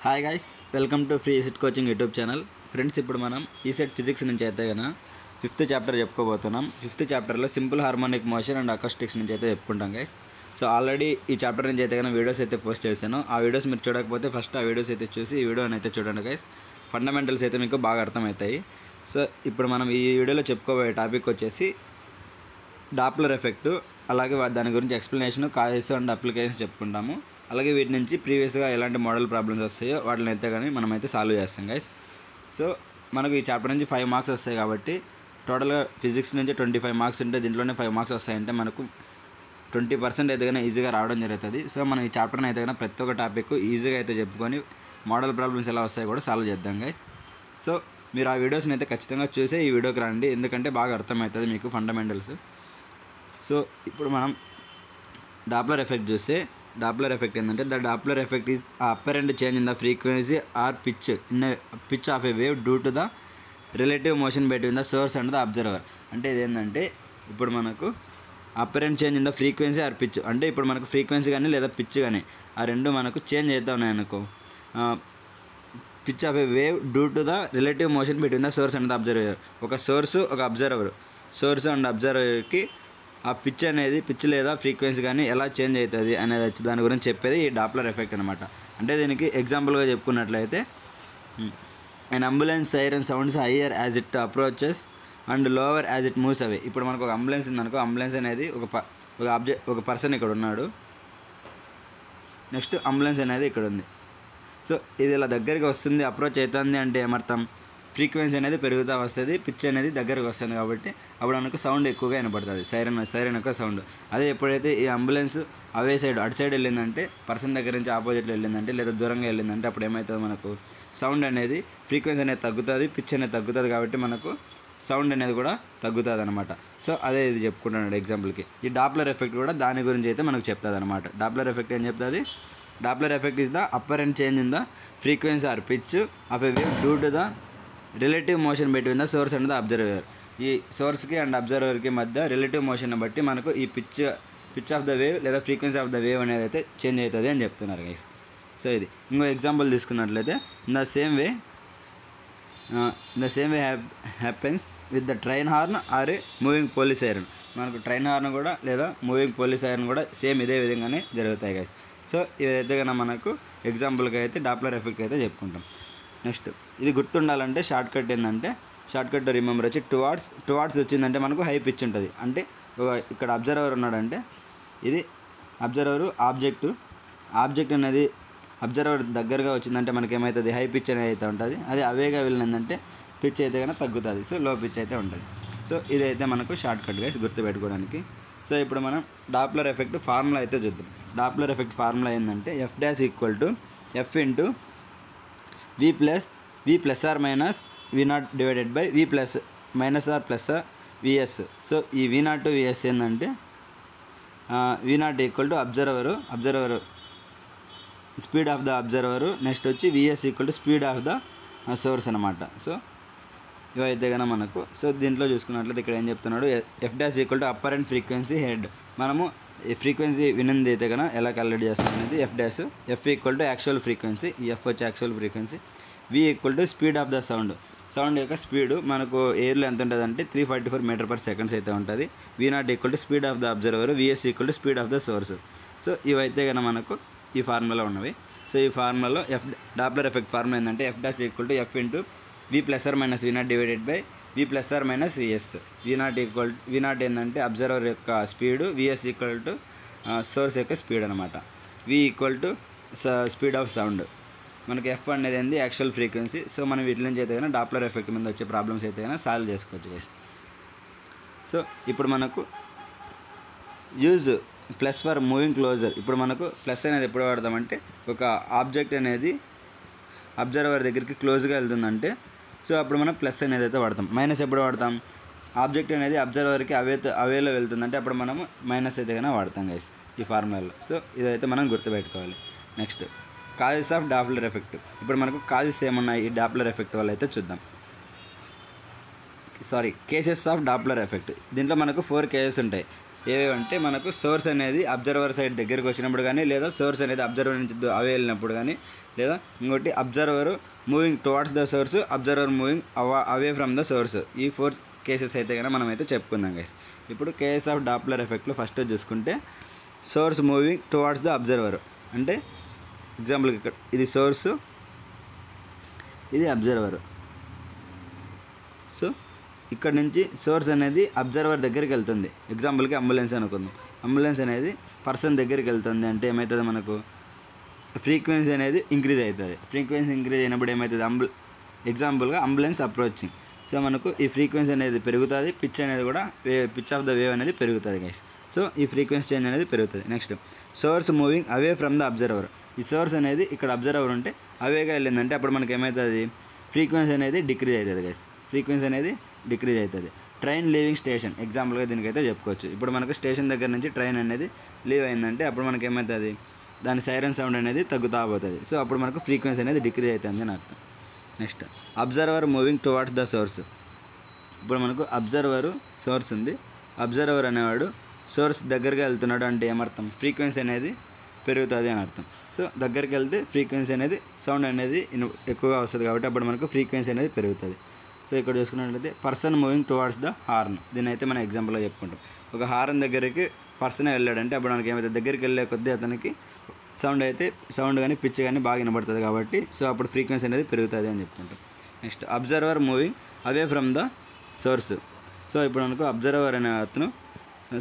Hi guys, welcome to free ECET coaching YouTube channel. Friends, ఇప్పుడు మనం ECET physics నుంచి అయితే కన్నా 5th చాప్టర్ చెప్పుకోబోతున్నాం. 5th చాప్టర్లో simple harmonic motion and acoustics నుంచి అయితే చెప్పుకుంటాం గైస్. సో ఆల్రెడీ ఈ చాప్టర్ నుంచి అయితే కన్నా వీడియోస్ అయితే పోస్ట్ చేశాను. ఆ వీడియోస్ మీరు చూడకపోతే ఫస్ట్ ఆ వీడియోస్ అయితే చూసి ఈ వీడియోని అయితే చూడండి గైస్. ఫండమెంటల్స్ అయితే మీకు బాగా అర్థమవుతాయి. సో ఇప్పుడు మనం ఈ వీడియోలో చెప్పుకోబోయే టాపిక్ వచ్చేసి డాప్లర్ ఎఫెక్ట్, అలాగే దాని గురించి ఎక్స్ప్లెనేషన్, కాజెస్ అండ్ అప్లికేషన్స్ చెప్పుకుంటాము. అలాగే వీటి నుంచి ప్రీవియస్గా ఎలాంటి మోడల్ ప్రాబ్లమ్స్ వస్తాయో వాటిని అయితే కానీ మనమైతే సాల్వ్ చేస్తాం గైస్. సో మనకు ఈ చాప్టర్ నుంచి 5 మార్క్స్ వస్తాయి కాబట్టి టోటల్గా ఫిజిక్స్ నుంచి 25 మార్క్స్ ఉంటే దీంట్లోనే 5 మార్క్స్ వస్తాయంటే మనకు 20% అయితే కానీ ఈజీగా రావడం జరుగుతుంది. సో మనం ఈ చాప్టర్ని అయితే కానీ ప్రతి ఒక్క టాపిక్ ఈజీగా అయితే చెప్పుకొని మోడల్ ప్రాబ్లమ్స్ ఎలా వస్తాయో కూడా సాల్వ్ చేద్దాం గైస్. సో మీరు ఆ వీడియోస్ని అయితే ఖచ్చితంగా చూసే ఈ వీడియోకి రండి, ఎందుకంటే బాగా అర్థమవుతుంది మీకు ఫండమెంటల్స్. సో ఇప్పుడు మనం డాప్లర్ ఎఫెక్ట్ చూస్తే, డాప్లర్ ఎఫెక్ట్ ఏంటంటే the Doppler effect is apparent change in the frequency or pitch of A wave due to the relative motion between the source and the observer. అంటే ఇదేంటంటే ఇప్పుడు మనకు apparent change in the frequency or pitch, అంటే ఇప్పుడు మనకు frequency కానీ లేదా pitch కానీ ఆ రెండు మనకు చేంజ్ అవుతా ఉన్నాయి అనుకో. Pitch of A wave due to the relative motion between the source and the observer. ఒక సోర్సు ఒక అబ్జర్వర్, సోర్స్ అండ్ అబ్జర్వర్కి ఆ పిచ్ లేదా ఫ్రీక్వెన్సీ కానీ ఎలా చేంజ్ అవుతుంది అనేది దాని గురించి చెప్పేది ఈ డాప్లర్ ఎఫెక్ట్ అనమాట. అంటే దీనికి ఎగ్జాంపుల్గా చెప్పుకున్నట్లయితే and ambulance siren sounds higher as it approaches and lower as it moves away. ఇప్పుడు మనకు ఒక అంబులెన్స్ ఉందనుకో, అంబులెన్స్ అనేది ఒక పర్సన్ ఇక్కడ ఉన్నాడు, నెక్స్ట్ అంబులెన్స్ అనేది ఇక్కడ ఉంది. సో ఇది ఇలా దగ్గరికి వస్తుంది, అప్రోచ్ అవుతుంది అంటే ఏమర్థం, ఫ్రీక్వెన్సీ అనేది పెరుగుతూ వస్తుంది, పిచ్ అనేది దగ్గరకు వస్తుంది కాబట్టి అప్పుడు మనకు సౌండ్ ఎక్కువగా వినపడుతుంది, సైరన్ యొక్క సౌండ్. అదే ఎప్పుడైతే ఈ అంబులెన్స్ అటు సైడ్ వెళ్ళిందంటే, పర్సన్ దగ్గర నుంచి ఆపోజిట్లో వెళ్ళిందంటే లేదా దూరంగా వెళ్ళిందంటే అప్పుడు ఏమవుతుంది, మనకు సౌండ్ అనేది ఫ్రీక్వెన్సీ అనేది తగ్గుతుంది, పిచ్ అనేది తగ్గుతుంది కాబట్టి మనకు సౌండ్ అనేది కూడా తగ్గుతుంది అనమాట. సో అదే ఇది చెప్పుకుంటున్నాడు ఎగ్జాంపుల్కి. ఈ డాప్లర్ ఎఫెక్ట్ కూడా దాని గురించి అయితే మనకు చెప్తుంది అనమాట. డాప్లర్ ఎఫెక్ట్ ఏం చెప్తుంది, Doppler effect is the apparent change in the frequency or pitch of a wave due to the relative motion between the source and the observer. ఈ సోర్స్కి అండ్ అబ్జర్వర్కి మధ్య రిలేటివ్ మోషన్ బట్టి మనకు ఈ పిచ్ ఆఫ్ ద వేవ్ లేదా frequency of the wave అనేది అయితే change అవుతుంది అని చెప్తున్నారు గైస్. సో ఇది ఇంకో ఎగ్జాంపుల్ తీసుకున్నట్లయితే in the same way happens with the train horn or a moving police siren. మనకు ట్రైన్ హార్న్ కూడా లేదా మూవింగ్ పోలీస్ ఐరన్ కూడా సేమ్ ఇదే విధంగానే జరుగుతాయి గైస్. సో ఇదైతే కన్నా మనకు ఎగ్జాంపుల్గా అయితే డాప్లర్ ఎఫెక్ట్ అయితే చెప్పుకుంటాం. నెక్స్ట్ ఇది గుర్తుండాలంటే షార్ట్ కట్ ఏంటంటే, షార్ట్ కట్ రిమెంబర్ వచ్చి టూ వాట్స్ వచ్చిందంటే మనకు హై పిచ్ ఉంటుంది. అంటే ఇక్కడ అబ్జర్వర్ ఉన్నాడంటే ఇది అబ్జర్వరు ఆబ్జెక్ట్ అనేది అబ్జర్వర్ దగ్గరగా వచ్చిందంటే మనకి ఏమవుతుంది, హై పిచ్ అనేది అయితే ఉంటుంది. అది అవేగా వెళ్ళిందంటే పిచ్ అయితే కన్నా తగ్గుతుంది, సో లో పిచ్ అయితే ఉంటుంది. సో ఇదైతే మనకు షార్ట్ కట్ గైస్ గుర్తుపెట్టుకోవడానికి. సో ఇప్పుడు మనం డాప్లర్ ఎఫెక్ట్ ఫార్ములా అయితే చూద్దాం. డాప్లర్ ఎఫెక్ట్ ఫార్ములా ఏంటంటే F' equal to F into V plus or minus V0 divided by V plus minus or plus VS. So ఈ V0 టు VS ఏంటంటే V0 equal to observer speed of the observer, next వచ్చి VS equal to speed of the source అనమాట. సో ఇవైతే కన్నా మనకు, so దీంట్లో చూసుకున్నట్లయితే ఇక్కడ ఏం చెప్తున్నాడు, F' equal to upper and frequency head. మనము ఈ ఫ్రీక్వెన్సీ వినింది అయితే కన్నా ఎలా క్యాలిక్యులేట్ చేస్తాం అనేది F equal to actual frequency, ఈ F వచ్చి actual frequency. V equal to speed of the sound యొక్క స్పీడు మనకు ఎయిర్లో ఎంత ఉంటుంది అంటే 344 మీటర్/సెకండ్స్ అయితే ఉంటుంది. V0 equal to speed of the observer, VS equal to speed of the source. So ఇవైతే కన్నా మనకు ఈ ఫార్ములా ఉన్నవి. సో ఈ ఫార్ములాలో డాప్లర్ ఎఫెక్ట్ ఫార్ములా ఏంటంటే F' equal to F into V plus or minus V0 divided by V plus or minus VS. V0 ఏంటంటే observer యొక్క speed, VS equal to source యొక్క స్పీడ్ అనమాట. V equal to speed of sound. మనకి F అనేది ఏంది, actual frequency. So మనం వీటి నుంచి అయితే కానీ డాప్లర్ ఎఫెక్ట్ మీద వచ్చే ప్రాబ్లమ్స్ అయితే కానీ సాల్వ్ చేసుకోవచ్చు గైస్. సో ఇప్పుడు మనకు use plus for moving closer. ఇప్పుడు మనకు ప్లస్ అనేది ఎప్పుడు వాడతామంటే ఒక ఆబ్జెక్ట్ అనేది అబ్జర్వర్ దగ్గరికి క్లోజ్గా వెళ్తుందంటే సో అప్పుడు మనం ప్లస్ అనేది అయితే వాడతాం. మైనస్ ఎప్పుడు వాడతాం, ఆబ్జెక్ట్ అనేది అబ్జర్వర్కి అవేలో వెళ్తుందంటే అప్పుడు మనము మైనస్ అయితే కానీ వాడతాం గైస్ ఈ ఫార్ములాలో. సో ఇదైతే మనం గుర్తుపెట్టుకోవాలి. Next causes of Doppler effect. ఇప్పుడు మనకు కాజెస్ ఏమున్నాయి ఈ డాప్లర్ ఎఫెక్ట్ వల్ల అయితే చూద్దాం. Cases of Doppler effect. దీంట్లో మనకు 4 కేసెస్ ఉంటాయి. ఏవేవంటే మనకు సోర్స్ అనేది అబ్జర్వర్ సైడ్ దగ్గరికి వచ్చినప్పుడు కానీ, లేదా సోర్స్ అనేది అబ్జర్వర్ నుంచి అవే వెళ్ళినప్పుడు కానీ, లేదా ఇంకోటి observer moving towards the source, observer moving away from the source. ఈ 4 కేసెస్ అయితే కనుక మనం అయితే చెప్పుకుందాం గైస్. ఇప్పుడు కేస్ ఆఫ్ డాప్లర్ ఎఫెక్ట్లో ఫస్ట్ చూసుకుంటే source moving towards the observer. అంటే ఎగ్జాంపుల్కి ఇక్కడ ఇది సోర్సు, ఇది అబ్జర్వర్. సో ఇక్కడ నుంచి సోర్స్ అనేది అబ్జర్వర్ దగ్గరికి వెళ్తుంది. ఎగ్జాంపుల్కి అంబులెన్స్ అనుకుందాం. అంబులెన్స్ అనేది పర్సన్ దగ్గరికి వెళ్తుంది అంటే ఏమవుతుంది, మనకు ఫ్రీక్వెన్సీ అనేది ఇంక్రీజ్ అవుతుంది. ఫ్రీక్వెన్సీ ఇంక్రీజ్ అయినప్పుడు ఏమవుతుంది, ఎగ్జాంపుల్గా అంబులెన్స్ అప్రోచింగ్. సో మనకు ఈ ఫ్రీక్వెన్సీ అనేది పెరుగుతుంది, పిచ్ అనేది కూడా పిచ్ ఆఫ్ ద వేవ్ అనేది పెరుగుతుంది గైస్. సో ఈ ఫ్రీక్వెన్సీ చేంజ్ అనేది పెరుగుతుంది. Next source moving away from the observer. ఈ సోర్స్ అనేది ఇక్కడ అబ్జర్వర్ ఉంటే అవేగా వెళ్ళిందంటే అప్పుడు మనకి ఏమవుతుంది, ఫ్రీక్వెన్సీ అనేది డిక్రీజ్ అవుతుంది గైస్. ఫ్రీక్వెన్సీ అనేది డిక్రీజ్ అవుతుంది. ట్రైన్ లీవింగ్ స్టేషన్ ఎగ్జాంపుల్గా దీనికైతే చెప్పుకోవచ్చు. ఇప్పుడు మనకు స్టేషన్ దగ్గర నుంచి ట్రైన్ అనేది లీవ్ అయిందంటే అప్పుడు మనకి ఏమవుతుంది, దాని సైరన్ సౌండ్ అనేది తగ్గుతూ పోతుంది. సో అప్పుడు మనకు ఫ్రీక్వెన్సీ అనేది డిక్రీజ్ అవుతుంది అని అర్థం. Next observer moving towards the source. ఇప్పుడు మనకు అబ్జర్వరు సోర్స్ ఉంది. అబ్జర్వర్ అనేవాడు సోర్స్ దగ్గరికి వెళ్తున్నాడు అంటే ఏమర్థం, ఫ్రీక్వెన్సీ అనేది పెరుగుతుంది అని అర్థం. సో దగ్గరికి వెళ్తే ఫ్రీక్వెన్సీ అనేది సౌండ్ అనేది ఎక్కువగా వస్తుంది కాబట్టి అప్పుడు మనకు ఫ్రీక్వెన్సీ అనేది పెరుగుతుంది. సో ఇక్కడ చూసుకున్నట్లయితే person moving towards the horn. దీని అయితే మనం ఎగ్జాంపుల్గా చెప్పుకుంటాం. ఒక హార్న్ దగ్గరికి పర్సన్ వెళ్ళాడంటే అప్పుడు మనకి ఏమైతే దగ్గరికి వెళ్ళే కొద్దీ అతనికి సౌండ్ కానీ పిచ్ కానీ బాగా వినబడుతుంది కాబట్టి సో అప్పుడు ఫ్రీక్వెన్సీ అనేది పెరుగుతుంది అని చెప్పుకుంటాం. Next observer moving away from the source. So ఇప్పుడు మనకు అబ్జర్వర్ అనే అతను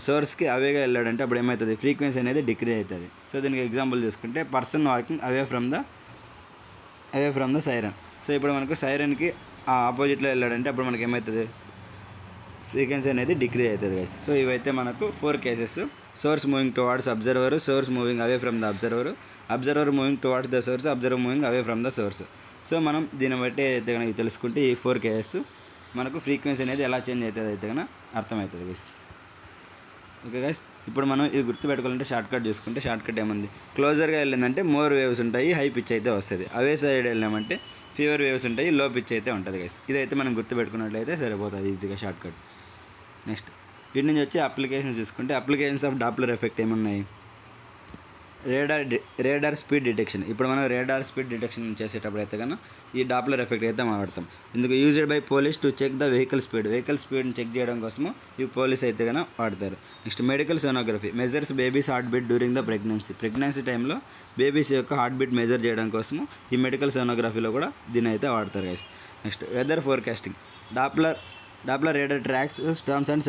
సోర్స్కి అవేగా వెళ్ళాడంటే అప్పుడు ఏమవుతుంది, ఫ్రీక్వెన్సీ అనేది డిక్రీజ్ అవుతుంది. సో దీనికి ఎగ్జాంపుల్ చూసుకుంటే person walking away from the siren. So ఇప్పుడు మనకు సైరన్కి ఆపోజిట్లో వెళ్ళాడంటే అప్పుడు మనకి ఏమవుతుంది, ఫ్రీక్వెన్సీ అనేది డిక్రీజ్ అవుతుంది గైస్. సో ఇవైతే మనకు 4 cases. Source moving towards observer, source moving away from the observer, observer moving towards the source, observer moving away from the source. So మనం దీన్ని బట్టి అయితే కనుక తెలుసుకుంటే ఈ 4 కేసెస్ మనకు ఫ్రీక్వెన్సీ అనేది ఎలా చేంజ్ అవుతుంది అయితే కనుక అర్థమవుతుంది గైస్. ఓకే గైస్, ఇప్పుడు మనం ఇది గుర్తుపెట్టుకోవాలంటే షార్ట్కట్ చూసుకుంటే షార్ట్కట్ ఏముంది, క్లోజర్గా వెళ్ళిందంటే మోర్ వేవ్స్ ఉంటాయి, హై పిచ్ అయితే వస్తుంది. అవే సైడ్ వెళ్ళామంటే ఫీవర్ వేవ్స్ ఉంటాయి, లో పిచ్ అయితే ఉంటుంది గైస్. ఇదైతే మనం గుర్తుపెట్టుకున్నట్లయితే సరిపోతుంది ఈజీగా షార్ట్కట్. నెక్స్ట్ వీటి నుంచి వచ్చి అప్లికేషన్స్ చూసుకుంటే అప్లికేషన్స్ ఆఫ్ డాప్లర్ ఎఫెక్ట్ ఏమున్నాయి, రేడార్ స్పీడ్ డిటెక్షన్. ఇప్పుడు మనం రేడార్ స్పీడ్ డిటెక్షన్ చేసేటప్పుడు అయితే కన్నా ఈ డాప్లర్ ఎఫెక్ట్ అయితే వాడతాం. ఇందుకు used by police to check the vehicle స్పీడ్ని చెక్ చేయడం కోసము ఈ పోలీస్ అయితే కన్నా వాడతారు. Next medical sonography measures baby's heart beat during the pregnancy టైంలో బేబీస్ యొక్క హార్ట్ బీట్ మెజర్ చేయడం కోసము ఈ మెడికల్ సోనోగ్రఫీలో కూడా దీన్ని అయితే వాడతారు guys. Next weather forecasting. Doppler radar tracks storms and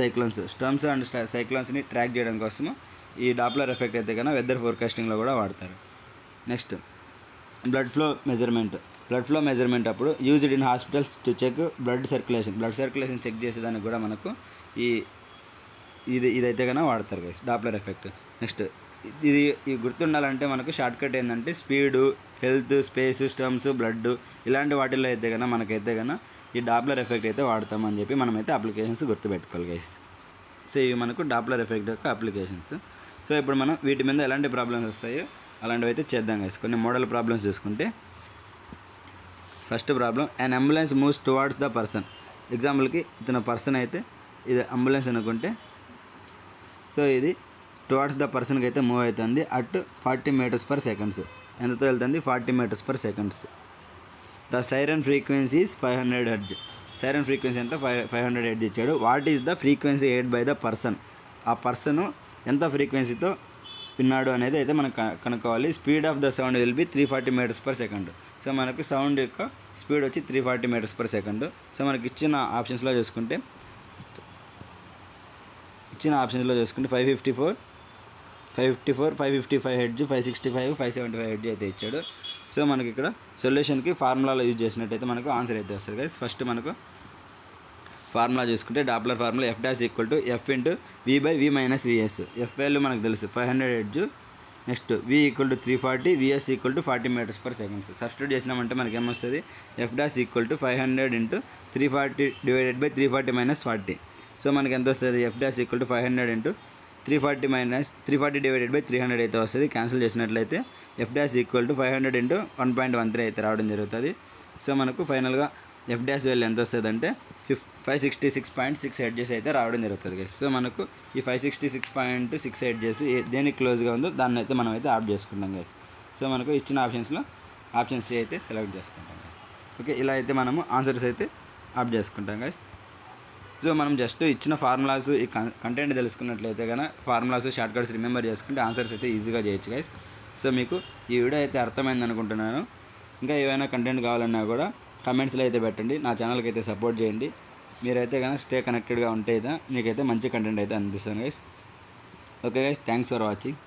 సైక్లోన్స్ని ట్రాక్ చేయడం కోసము ఈ డాప్లర్ ఎఫెక్ట్ అయితే కన్నా వెదర్ ఫోర్కాస్టింగ్లో కూడా వాడతారు. నెక్స్ట్ బ్లడ్ ఫ్లో మెజర్మెంట్ అప్పుడు used in hospitals to check blood circulation check చేసేదానికి కూడా మనకు ఇదైతే కన్నా వాడతారు గైస్ డాప్లర్ ఎఫెక్ట్. నెక్స్ట్ ఇది గుర్తుండాలంటే మనకు షార్ట్కట్ ఏంటంటే స్పీడు, హెల్త్, స్పేస్, స్టర్మ్స్, బ్లడ్ ఇలాంటి వాటిల్లో అయితే కన్నా మనకైతే కన్నా ఈ డాప్లర్ ఎఫెక్ట్ అయితే వాడతామని చెప్పి మనమైతే అప్లికేషన్స్ గుర్తుపెట్టుకోవాలి గైస్. సో ఇవి మనకు డాప్లర్ ఎఫెక్ట్ యొక్క అప్లికేషన్స్. సో ఇప్పుడు మనం వీటి మీద ఎలాంటి ప్రాబ్లమ్స్ వస్తాయో అలాంటివి అయితే చేద్దాం గైస్. కొన్ని మోడల్ ప్రాబ్లమ్స్ చూసుకుంటే first problem, an ambulance moves towards the person. ఎగ్జాంపుల్కి ఇతను పర్సన్ అయితే ఇది అంబులెన్స్ అనుకుంటే సో ఇది టువార్డ్స్ ద పర్సన్కి అయితే మూవ్ అవుతుంది అట్ 40 meters per second. ఎంతతో వెళ్తుంది, 40 meters per second. The siren frequency is 500 Hz. Siren frequency ఎంత 500 Hz ఇచ్చాడు. What is the frequency aid by the person. ఆ పర్సను ఎంత ఫ్రీక్వెన్సీతో విన్నాడు అనేది అయితే మనం కనుక్కోవాలి. Speed of the sound will be 340 meters per second. So మనకు సౌండ్ యొక్క స్పీడ్ వచ్చి 340 meters per second. సో మనకి ఇచ్చిన ఆప్షన్స్లో చూసుకుంటే 554, 555 Hz, 565, 575 Hz అయితే ఇచ్చాడు. సో మనకి ఇక్కడ సొల్యూషన్కి ఫార్ములాలో యూజ్ చేసినట్టయితే మనకు ఆన్సర్ అయితే వస్తుంది కదా. ఫస్ట్ మనకు ఫార్ములా చూసుకుంటే Doppler formula F' = F × V/V - Vs. F value మనకు తెలుసు 500 Hz. Next V = 340, Vs = 40 meters per second. Substitute చేసినామంటే మనకి ఏమొస్తుంది, F' = 500 × 340 / 340 - 40. సో మనకి ఎంత వస్తుంది, F' = 500 × 340 / 300 అయితే వస్తుంది. క్యాన్సిల్ చేసినట్లయితే F' = 500 × 1.13 అయితే రావడం జరుగుతుంది. సో మనకు ఫైనల్గా ఎఫ్ డాష్ వాల్యూ ఎంత వస్తుంది అంటే 566.6 ఎడ్జెస్ అయితే రావడం జరుగుతుంది గైస్. సో మనకు ఈ 566.6 ఎడ్జెస్ దేనికి క్లోజ్గా ఉందో దాన్ని అయితే మనం అయితే ఆఫ్ చేసుకుంటాం గైస్. సో మనకు ఇచ్చిన ఆప్షన్స్లో ఆప్షన్ సి అయితే సెలెక్ట్ చేసుకుంటాం గైస్. ఓకే, ఇలా అయితే మనము ఆన్సర్స్ అయితే ఆఫ్ చేసుకుంటాం గైస్. సో మనం జస్ట్ ఇచ్చిన ఫార్ములాస్ ఈ కంటెంట్ తెలుసుకున్నట్లయితే కనుక ఫార్ములాస్ షార్ట్ కట్స్ రిమెంబర్ చేసుకుంటే ఆన్సర్స్ అయితే ఈజీగా చేయొచ్చు గైస్. సో మీకు ఈ వీడియో అయితే అర్థమైంది అనుకుంటున్నాను. ఇంకా ఏమైనా కంటెంట్ కావాలన్నా కూడా కమెంట్స్లో అయితే పెట్టండి. నా ఛానల్కి అయితే సపోర్ట్ చేయండి. మీరైతే కనుక స్టే కనెక్టెడ్గా ఉంటే అయితే మీకైతే మంచి కంటెంట్ అయితే అందిస్తాను guys. Okay guys, thanks for watching.